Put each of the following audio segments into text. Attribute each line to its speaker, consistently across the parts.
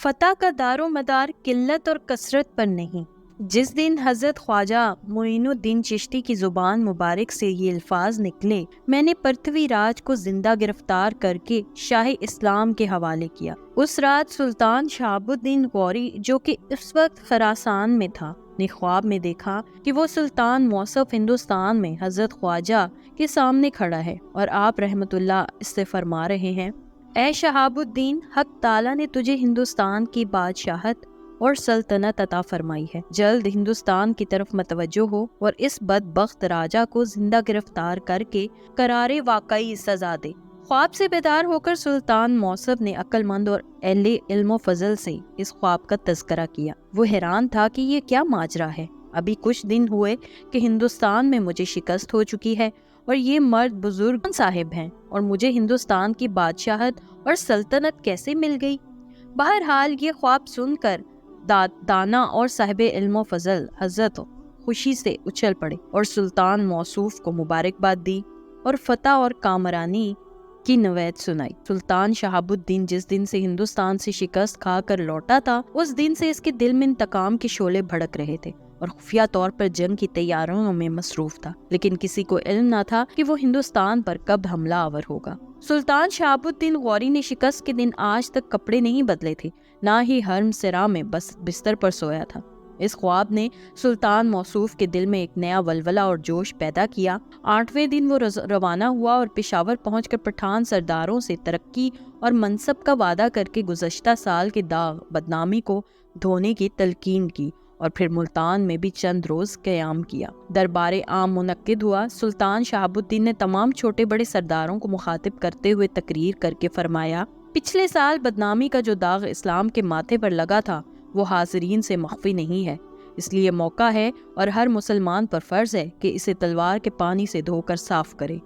Speaker 1: فتح کا دار و مدار قلت اور کثرت پر نہیں۔ جس دن حضرت خواجہ معین الدین چشتی کی زبان مبارک سے یہ الفاظ نکلے، میں نے پرتھوی راج کو زندہ گرفتار کر کے شاہ اسلام کے حوالے کیا۔ اس رات سلطان شہاب الدین غوری، جو کہ اس وقت خراسان میں تھا، نے خواب میں دیکھا کہ وہ سلطان موصف ہندوستان میں حضرت خواجہ کے سامنے کھڑا ہے اور آپ رحمت اللہ اس سے فرما رہے ہیں: اے شہاب الدین، حق تعالیٰ نے تجھے ہندوستان کی بادشاہت اور سلطنت عطا فرمائی ہے، جلد ہندوستان کی طرف متوجہ ہو اور اس بدبخت راجہ کو زندہ گرفتار کر کے قرار واقعی سزا دے۔ خواب سے بیدار ہو کر سلطان موصف نے عقل مند اور اہل علم و فضل سے اس خواب کا تذکرہ کیا۔ وہ حیران تھا کہ یہ کیا ماجرا ہے، ابھی کچھ دن ہوئے کہ ہندوستان میں مجھے شکست ہو چکی ہے اور یہ مرد بزرگ صاحب ہیں، اور مجھے ہندوستان کی بادشاہت اور سلطنت کیسے مل گئی؟ بہرحال یہ خواب سن کر دانا اور صاحب علم و فضل حضرت خوشی سے اچھل پڑے اور سلطان موصوف کو مبارکباد دی اور فتح اور کامرانی کی نوید سنائی۔ سلطان شہاب الدین جس دن سے ہندوستان سے شکست کھا کر لوٹا تھا، اس دن سے اس کے دل میں انتقام کے شعلے بھڑک رہے تھے اور خفیہ طور پر جنگ کی تیاریوں میں مصروف تھا، لیکن کسی کو علم نہ تھا کہ وہ ہندوستان پر کب حملہ آور ہوگا۔ سلطان شہاب الدین غوری نے شکست کے دن آج تک کپڑے نہیں بدلے تھے، نہ ہی حرم سرا میں بس بستر پر سویا تھا۔ اس خواب نے سلطان موصوف کے دل میں ایک نیا ولولہ اور جوش پیدا کیا۔ 8ویں دن وہ روانہ ہوا اور پشاور پہنچ کر پٹھان سرداروں سے ترقی اور منصب کا وعدہ کر کے گزشتہ سال کے داغ بدنامی کو دھونے کی تلقین کی، اور پھر ملتان میں بھی چند روز قیام کیا۔ دربار عام منعقد ہوا۔ سلطان شہاب الدین نے تمام چھوٹے بڑے سرداروں کو مخاطب کرتے ہوئے تقریر کر کے فرمایا: پچھلے سال بدنامی کا جو داغ اسلام کے ماتھے پر لگا تھا وہ حاضرین سے مخفی نہیں ہے، اس لیے موقع ہے اور ہر مسلمان پر فرض ہے کہ اسے تلوار کے پانی سے دھو کر صاف کرے۔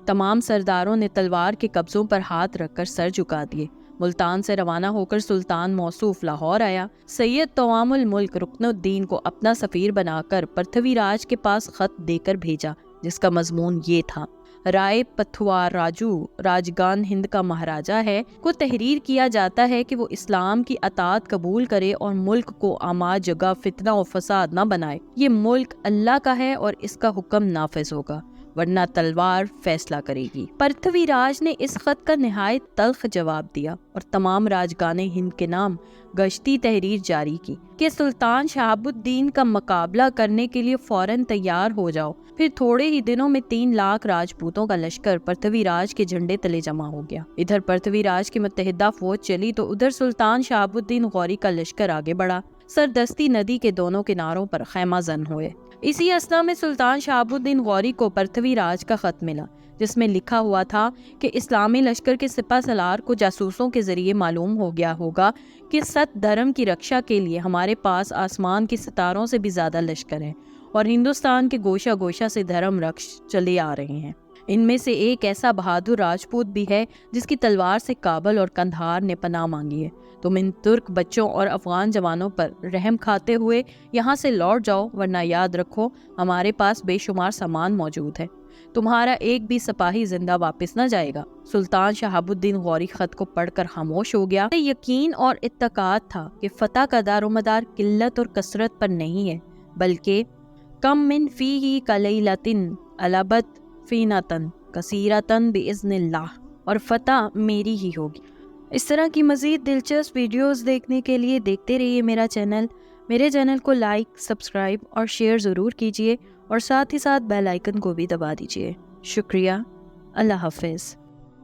Speaker 1: تمام سرداروں نے تلوار کے قبضوں پر ہاتھ رکھ کر سر جھکا دیے۔ ملتان سے روانہ ہو کر سلطان موصوف لاہور آیا۔ سید توام الملک رکن الدین کو اپنا سفیر بنا کر پرتھوی راج کے پاس خط دے کر بھیجا، جس کا مضمون یہ تھا: رائے پتھوار راجو راجگان ہند کا مہاراجا ہے کو تحریر کیا جاتا ہے کہ وہ اسلام کی اطاعت قبول کرے اور ملک کو آماد جگہ فتنہ و فساد نہ بنائے۔ یہ ملک اللہ کا ہے اور اس کا حکم نافذ ہوگا، ورنہ تلوار فیصلہ کرے گی۔ پرتھوی راج نے اس خط کا نہایت تلخ جواب دیا اور تمام راجگان ہند کے نام گشتی تحریر جاری کی کہ سلطان شہاب الدین کا مقابلہ کرنے کے لیے فوراً تیار ہو جاؤ۔ پھر تھوڑے ہی دنوں میں 3 لاکھ راجپوتوں کا لشکر پرتھوی راج کے جھنڈے تلے جمع ہو گیا۔ ادھر پرتھوی راج کی متحدہ فوج چلی تو ادھر سلطان شہاب الدین غوری کا لشکر آگے بڑھا۔ سردستی ندی کے دونوں کناروں پر خیمہ زن ہوئے۔ اسی اثنا میں سلطان شہاب الدین غوری کو پرتھوی راج کا خط ملا، جس میں لکھا ہوا تھا کہ اسلامی لشکر کے سپہ سالار کو جاسوسوں کے ذریعے معلوم ہو گیا ہوگا کہ ست دھرم کی رکشا کے لیے ہمارے پاس آسمان کے ستاروں سے بھی زیادہ لشکر ہے اور ہندوستان کے گوشہ گوشہ سے دھرم رکش چلے آ رہے ہیں۔ ان میں سے ایک ایسا بہادر راجپوت بھی ہے جس کی تلوار سے کابل اور قندھار نے پناہ مانگی ہے۔ تم ان ترک بچوں اور افغان جوانوں پر رحم کھاتے ہوئے یہاں سے لوٹ جاؤ، ورنہ یاد رکھو ہمارے پاس بے شمار سامان موجود ہے، تمہارا ایک بھی سپاہی زندہ واپس نہ جائے گا۔ سلطان شہاب الدین غوری خط کو پڑھ کر خاموش ہو گیا۔ یقین اور اتقاد تھا کہ فتح کا دار و مدار قلت اور کثرت پر نہیں ہے، بلکہ کم من فیہ کلیلۃ علبت فینۃ کثیرۃ باذن اللہ، اور فتح میری ہی ہوگی۔ اس طرح کی مزید دلچسپ ویڈیوز دیکھنے کے لیے دیکھتے رہیے میرے چینل کو لائک، سبسکرائب اور شیئر ضرور کیجیے، اور ساتھ ہی ساتھ بیل آئیکن کو بھی دبا دیجیے۔ شکریہ۔ اللہ حافظ۔